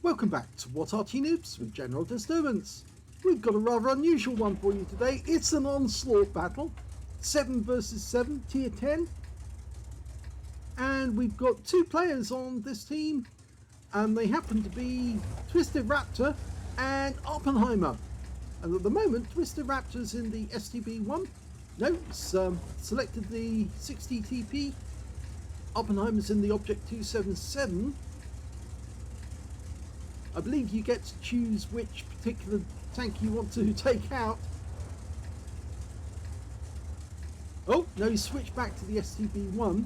Welcome back to What Arty Noobs with General Disturbance. We've got a rather unusual one for you today. It's an onslaught battle, 7 versus 7, tier 10. And we've got two players on this team, and they happen to be Twist3dRaptur and Awppenheimer. And at the moment, Twist3dRaptur's in the STB-1. No, it's selected the 60 TP. Awppenheimer's in the Object 277. I believe you get to choose which particular tank you want to take out. Oh, no, you switch back to the STB-1.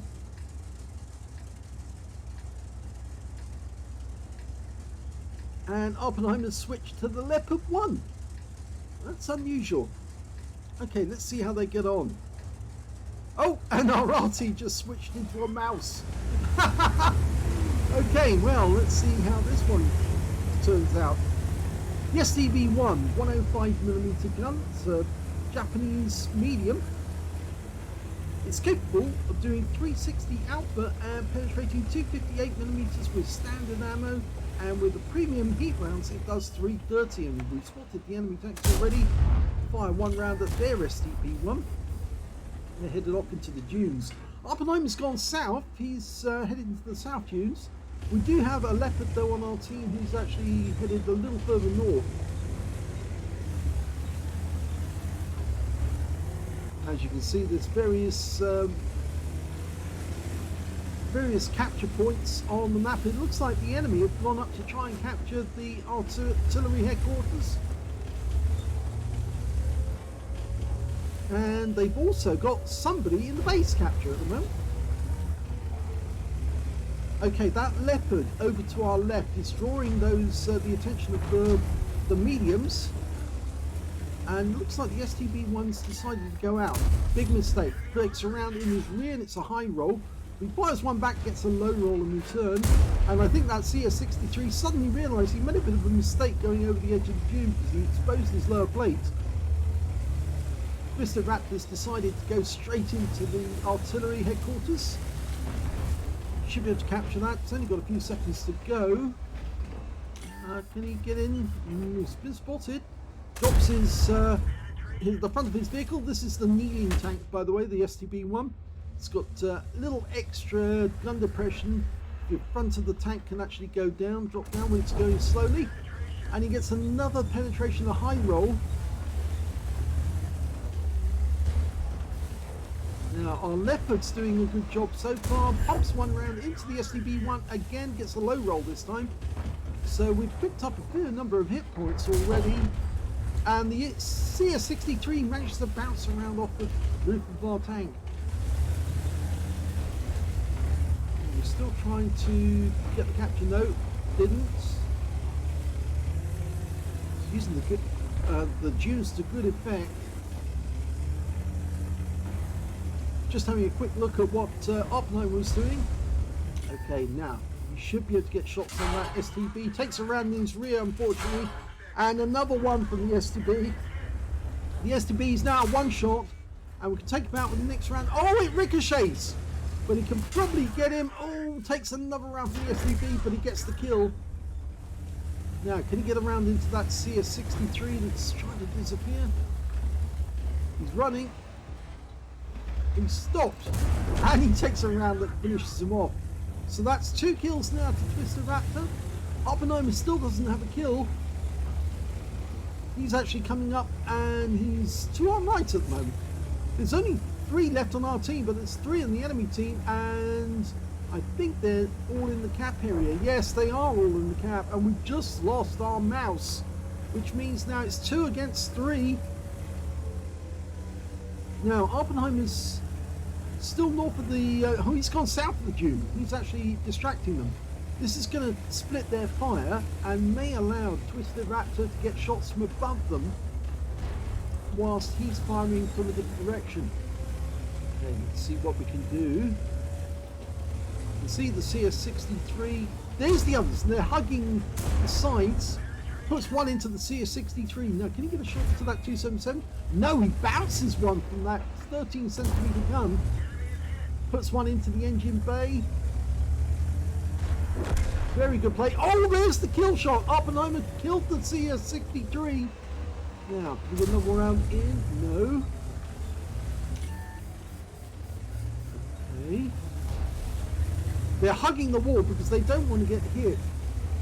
And Awppenheimer switched to the Leopard 1. That's unusual. Okay, let's see how they get on. Oh, and our Arty just switched into a mouse. Okay, well, let's see how this one turns out. The STB-1, 105mm gun. It's a Japanese medium. It's capable of doing 360 output and penetrating 258mm with standard ammo, and with the premium heat rounds it does 330, and we've spotted the enemy tanks already. Fire one round at their STB-1. They're headed off into the dunes. Awppenheimer's gone south. He's headed into the south dunes. We do have a Leopard though on our team who's actually headed a little further north. As you can see, there's various capture points on the map. It looks like the enemy have gone up to try and capture the artillery headquarters. And they've also got somebody in the base capture at the moment. Okay, that Leopard over to our left is drawing those the attention of the mediums, and looks like the STB-1's decided to go out. Big mistake. Breaks around in his rear, and it's a high roll. He fires one back, gets a low roll in return, and I think that CS63 suddenly realised he made a bit of a mistake going over the edge of the dune because he exposed his lower plate. Twist3dRaptur's decided to go straight into the artillery headquarters. Should be able to capture that. It's only got a few seconds to go. Can he get in? He's been spotted. Drops the front of his vehicle. This is the kneeling tank, by the way, the STB-1. It's got a little extra gun depression. The front of the tank can actually go down, drop down when it's going slowly. And he gets another penetration, a high roll. Now our Leopard's doing a good job so far. Pumps one round into the STB-1 again, gets a low roll this time. So we've picked up a fair number of hit points already. And the CS63 managed to bounce around off the roof of our tank. We're still trying to get the capture. No, didn't. Using the dunes to good effect. Just having a quick look at what Awppenheimer was doing. Okay, now you should be able to get shots on that STB. Takes a round in his rear, unfortunately, and another one from the STB. The STB is now one shot, and we can take him out with the next round. Oh, it ricochets, but he can probably get him. Oh, takes another round from the STB, but he gets the kill. Now, can he get around into that CS63 that's trying to disappear? He's running. He stopped, and he takes a round that finishes him off. So that's 2 kills now to Twist3dRaptur. Awppenheimer still doesn't have a kill. He's actually coming up, and he's 2 on right at the moment. There's only 3 left on our team, but there's 3 in the enemy team, and I think they're all in the cap area. Yes, they are all in the cap, and we've just lost our mouse, which means now it's 2 against 3. Now Awppenheimer's still north of the he's gone south of the dune. He's actually distracting them. This is going to split their fire and may allow Twist3dRaptur to get shots from above them whilst he's firing from a different direction. Okay, let's see what we can do. You can see the CS63. There's the others, and they're hugging the sides. Puts one into the CS63. Now, can he get a shot to that 277? No, he bounces one from that 13cm gun. Puts one into the engine bay. Very good play. Oh, there's the kill shot. Oppenheimer killed the CS63. Now, can we get another round in? No. Okay. They're hugging the wall because they don't want to get hit.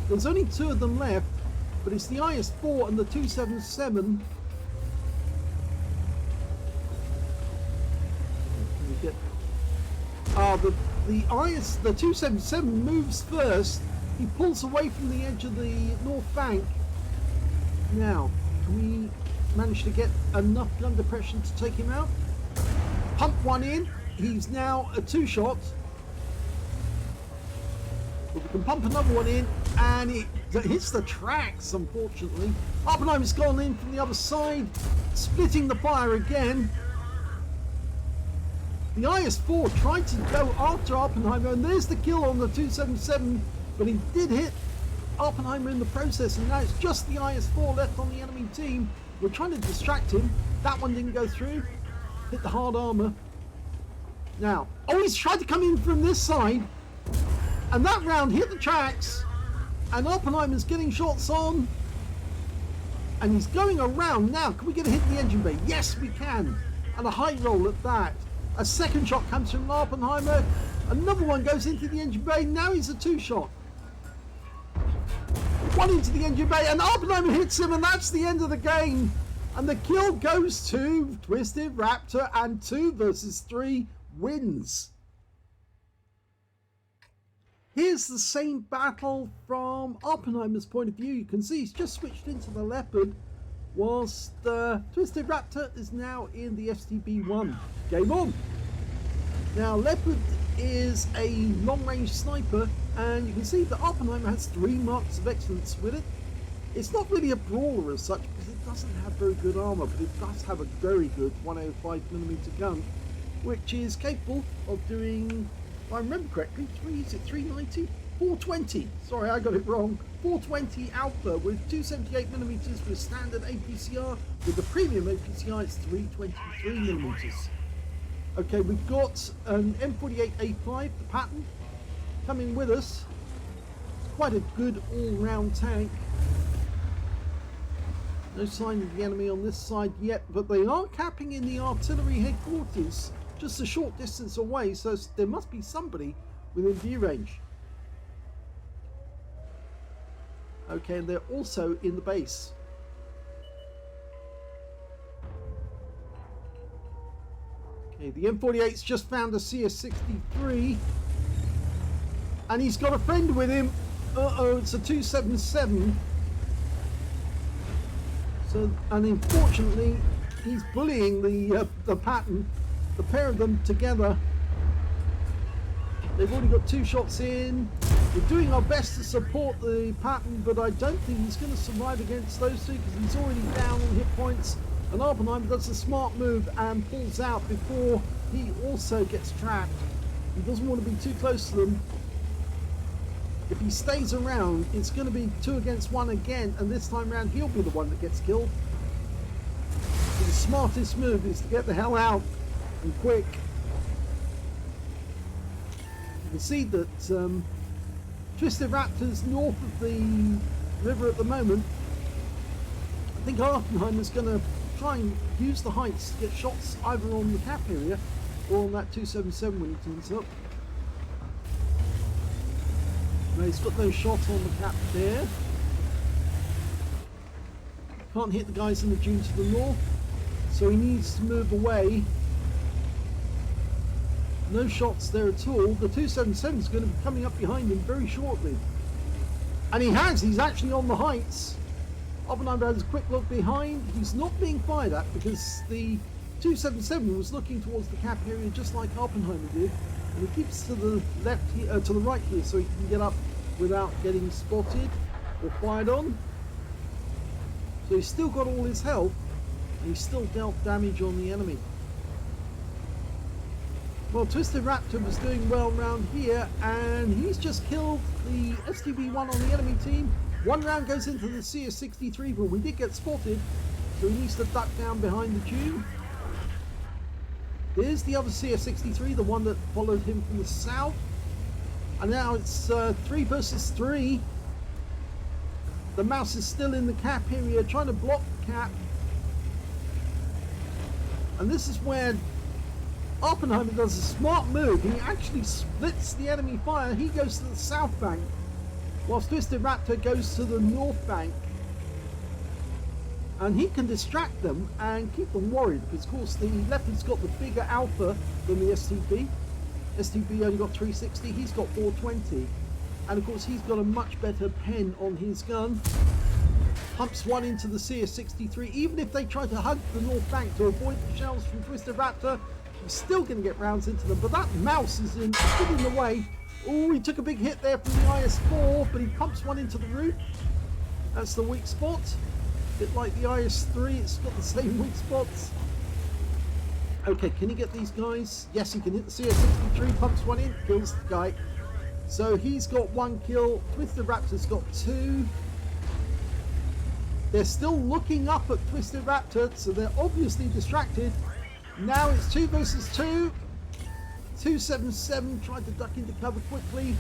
There's only 2 of them left, but it's the IS-4 and the 277. The 277 moves first. He pulls away from the edge of the north bank. Now, can we manage to get enough gun depression to take him out? Pump one in. He's now a 2-shot. But we can pump another one in, and it hits the tracks, unfortunately. Oppenheimer's gone in from the other side, splitting the fire again. The IS-4 tried to go after Oppenheimer, and there's the kill on the 277, but he did hit Oppenheimer in the process, and now it's just the IS-4 left on the enemy team. We're trying to distract him. That one didn't go through. Hit the hard armor. Now, oh, he's tried to come in from this side, and that round hit the tracks, and Oppenheimer's getting shots on, and he's going around. Now, can we get a hit in the engine bay? Yes, we can, and a high roll at that. A second shot comes from Oppenheimer. Another one goes into the engine bay. Now he's a 2-shot. One into the engine bay, and Oppenheimer hits him, and that's the end of the game. And the kill goes to Twisted Raptor, and 2 versus 3 wins. Here's the same battle from Oppenheimer's point of view. You can see he's just switched into the Leopard, whilst Twisted Raptor is now in the STB-1. Game on! Now, Leopard is a long-range sniper, and you can see that Oppenheimer has 3 marks of excellence with it. It's not really a brawler as such, because it doesn't have very good armor, but it does have a very good 105mm gun, which is capable of doing, if I remember correctly, is it 390? 420, sorry, I got it wrong. 420 alpha with 278mm with standard APCR. With the premium APCR, it's 323mm. Okay, we've got an M48A5, the pattern, coming with us. Quite a good all-round tank. No sign of the enemy on this side yet, but they are capping in the artillery headquarters just a short distance away, so there must be somebody within view range. Okay, and they're also in the base. Okay, the M48's just found a CS63, and he's got a friend with him. Uh-oh, it's a 277. So, and unfortunately, he's bullying the pattern. The pair of them together. They've already got 2 shots in. We're doing our best to support the pattern, but I don't think he's going to survive against those 2 because he's already down on hit points. And Arppenheimer does a smart move and pulls out before he also gets trapped. He doesn't want to be too close to them. If he stays around, it's going to be 2 against 1 again, and this time around he'll be the one that gets killed. So the smartest move is to get the hell out and quick. You can see that Twisted Raptor's north of the river at the moment. I think Arppenheimer's going to try and use the heights to get shots either on the cap area or on that 277 when he turns up. No, he's got no shot on the cap there. Can't hit the guys in the dune to the north, so he needs to move away. No shots there at all. The 277 is going to be coming up behind him very shortly. And he's actually on the heights. Oppenheimer has a quick look behind. He's not being fired at because the 277 was looking towards the cap area just like Oppenheimer did. And he keeps to the left here, to the right here, so he can get up without getting spotted or fired on. So he's still got all his health, and he's still dealt damage on the enemy. Well, Twisted Raptor was doing well around here, and he's just killed the STB-1 on the enemy team. 1 round goes into the CS63, but we did get spotted, so he needs to duck down behind the dune. There's the other CS63, the one that followed him from the south. And now it's 3 versus 3. The mouse is still in the cap area, trying to block the cap. And this is where Awppenheimer does a smart move. He actually splits the enemy fire. He goes to the south bank, whilst Twist3dRaptur goes to the north bank. And he can distract them and keep them worried, because of course the Leopard's got the bigger alpha than the STB. STB only got 360, he's got 420. And of course he's got a much better pen on his gun. Pumps one into the CS63. Even if they try to hug the north bank to avoid the shells from Twist3dRaptur, he's still going to get rounds into them. But that mouse is in the way. Oh, he took a big hit there from the IS-4, but he pumps one into the roof. That's the weak spot. A bit like the IS-3, it's got the same weak spots. Okay, can he get these guys? Yes, he can hit the CS63, pumps one in, kills the guy. So he's got 1 kill, Twist3dRaptur's got 2. They're still looking up at Twist3dRaptur, so they're obviously distracted. Now it's 2 versus 2. 277 tried to duck into cover quickly.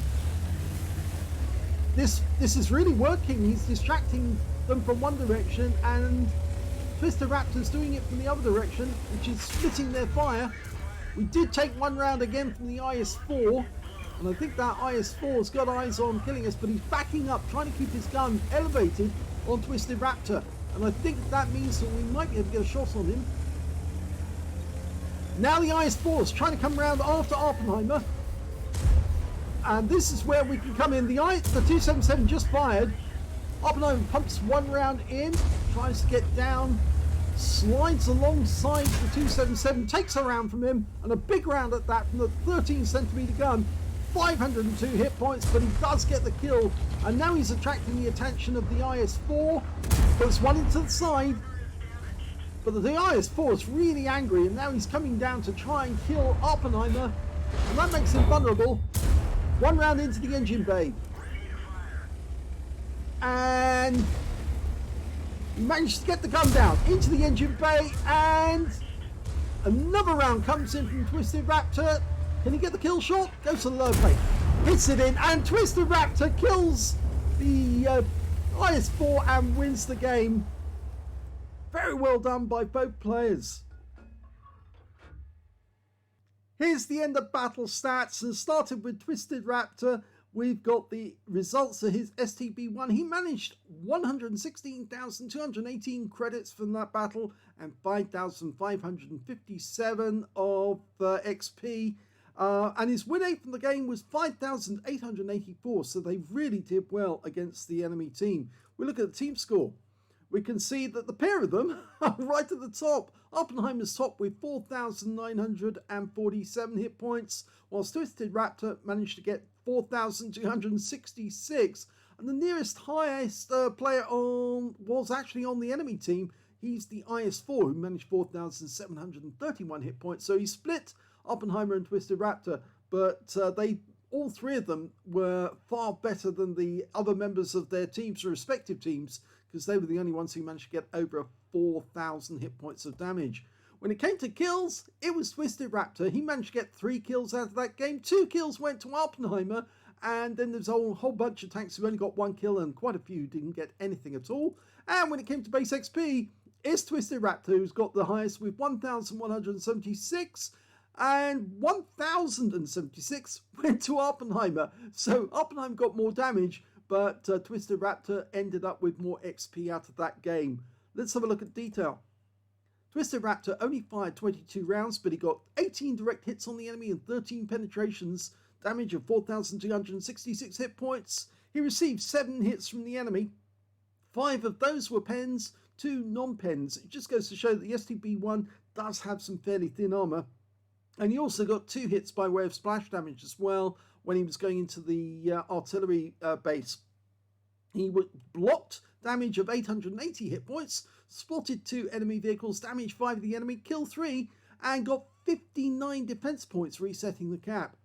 This is really working. He's distracting them from one direction, and Twist3dRaptur's doing it from the other direction, which is splitting their fire. We did take 1 round again from the IS-4, and I think that IS-4's got eyes on killing us, but he's backing up, trying to keep his gun elevated on Twist3dRaptur, and I think that means that we might be able to get a shot on him. Now the IS-4 is trying to come around after Awppenheimer, and this is where we can come in. The 277 just fired. Awppenheimer pumps 1 round in, tries to get down, slides alongside the 277, takes a round from him, and a big round at that from the 13cm gun. 502 hit points, but he does get the kill, and now he's attracting the attention of the IS-4. Puts one into the side, but the IS-4 is really angry, and now he's coming down to try and kill Awppenheimer, and that makes him vulnerable. 1 round into the engine bay, and he managed to get the gun down into the engine bay, and another round comes in from Twist3dRaptur. Can he get the kill shot? Goes to the lower plate, hits it in, and Twist3dRaptur kills the IS-4 and wins the game. Very well done by both players. Here's the end of battle stats, and started with Twist3dRaptur. We've got the results of his STB-1. He managed 116,218 credits from that battle and 5,557 of XP. And his win rate from the game was 5,884, so they really did well against the enemy team. We look at the team score. We can see that the pair of them are right at the top. Awppenheimer's top with 4,947 hit points, whilst Twist3dRaptur managed to get 4,266. And the nearest highest player was actually on the enemy team. He's the IS-4, who managed 4,731 hit points. So he split Awppenheimer and Twist3dRaptur, but all 3 of them were far better than the other members of their teams, respective teams, because they were the only ones who managed to get over 4,000 hit points of damage. When it came to kills, it was Twist3dRaptur. He managed to get 3 kills out of that game. 2 kills went to Awppenheimer, and then there's a whole bunch of tanks who only got 1 kill, and quite a few who didn't get anything at all. And when it came to base XP, it's Twist3dRaptur who's got the highest with 1,176, and 1,076 went to Awppenheimer. So Awppenheimer got more damage, but Twist3dRaptur ended up with more XP out of that game. Let's have a look at detail. Twist3dRaptur only fired 22 rounds, but he got 18 direct hits on the enemy and 13 penetrations, damage of 4,266 hit points. He received 7 hits from the enemy. 5 of those were pens, 2 non-pens. It just goes to show that the STB-1 does have some fairly thin armor. And he also got 2 hits by way of splash damage as well when he was going into the artillery base. He blocked damage of 880 hit points, spotted 2 enemy vehicles, damaged 5 of the enemy, killed 3, and got 59 defense points, resetting the cap.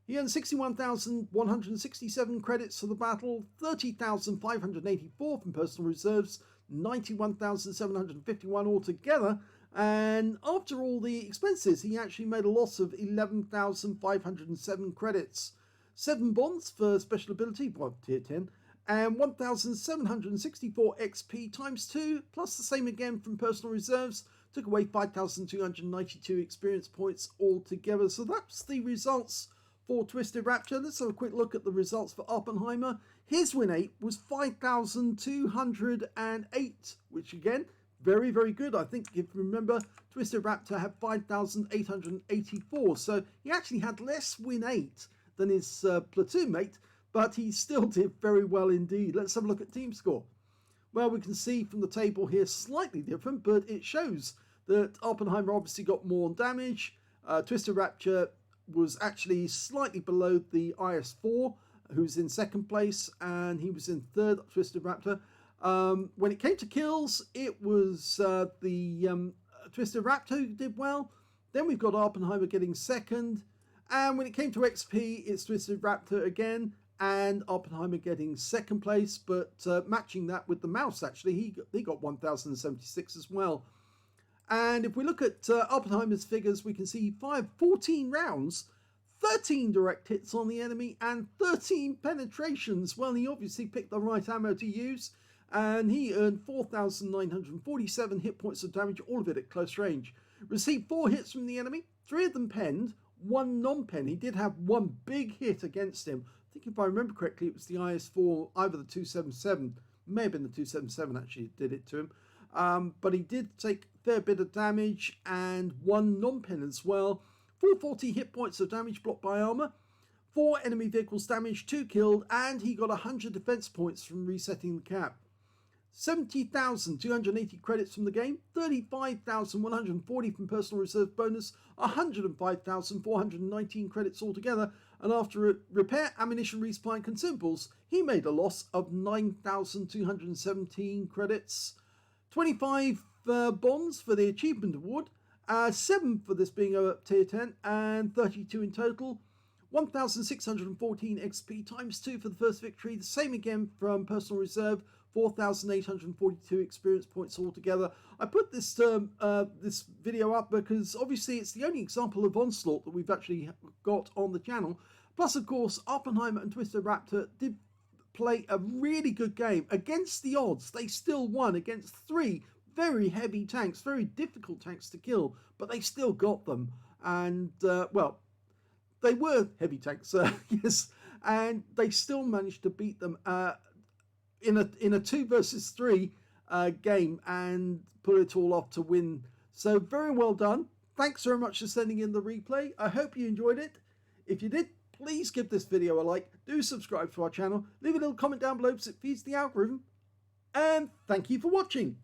He earned 61,167 credits for the battle, 30,584 from personal reserves, 91,751 altogether. And after all the expenses, he actually made a loss of 11,507 credits. 7 bonds for special ability, well, tier 10, and 1,764 XP times 2, plus the same again from personal reserves, took away 5,292 experience points altogether. So that's the results for Twist3dRaptur. Let's have a quick look at the results for Awppenheimer. His win 8 was 5,208, which again, very, very good. I think if you remember, Twist3dRaptur had 5,884. So he actually had less win 8 than his platoon mate, but he still did very well indeed. Let's have a look at team score. Well, we can see from the table here, slightly different, but it shows that Awppenheimer obviously got more damage. Twist3dRaptur was actually slightly below the IS-4, who's in second place, and he was in third, Twist3dRaptur. When it came to kills, it was the Twist3dRaptur who did well. Then we've got Awppenheimer getting second. And when it came to XP, it's Twist3dRaptur again, and Awppenheimer getting second place, but matching that with the mouse, actually, he got 1,076 as well. And if we look at Awppenheimer's figures, we can see 14 rounds, 13 direct hits on the enemy, and 13 penetrations. Well, he obviously picked the right ammo to use, and he earned 4,947 hit points of damage, all of it at close range. Received 4 hits from the enemy, 3 of them penned, 1 non-pen. He did have 1 big hit against him. I think if I remember correctly, it was the IS-4, either the 277, may have been the 277 actually did it to him. But he did take a fair bit of damage and 1 non-pen as well. 440 hit points of damage blocked by armor, 4 enemy vehicles damaged, 2 killed, and he got 100 defense points from resetting the cap. 70,280 credits from the game, 35,140 from personal reserve bonus, 105,419 credits altogether, and after repair, ammunition, resupply and consumables, he made a loss of 9,217 credits. 25 bonds for the achievement award, 7 for this being a tier 10, and 32 in total. 1,614 XP times 2 for the first victory, the same again from personal reserve, 4,842 experience points altogether. I put this this video up because obviously it's the only example of Onslaught that we've actually got on the channel. Plus, of course, Awppenheimer and Twist3dRaptur did play a really good game. Against the odds, they still won against 3 very heavy tanks, very difficult tanks to kill, but they still got them. And, well, they were heavy tanks, yes, and they still managed to beat them in a 2 versus 3 game and put it all off to win. So very well done. Thanks very much for sending in the replay. I hope you enjoyed it. If you did, please give this video a like. Do subscribe to our channel. Leave a little comment down below because it feeds the algorithm. And thank you for watching.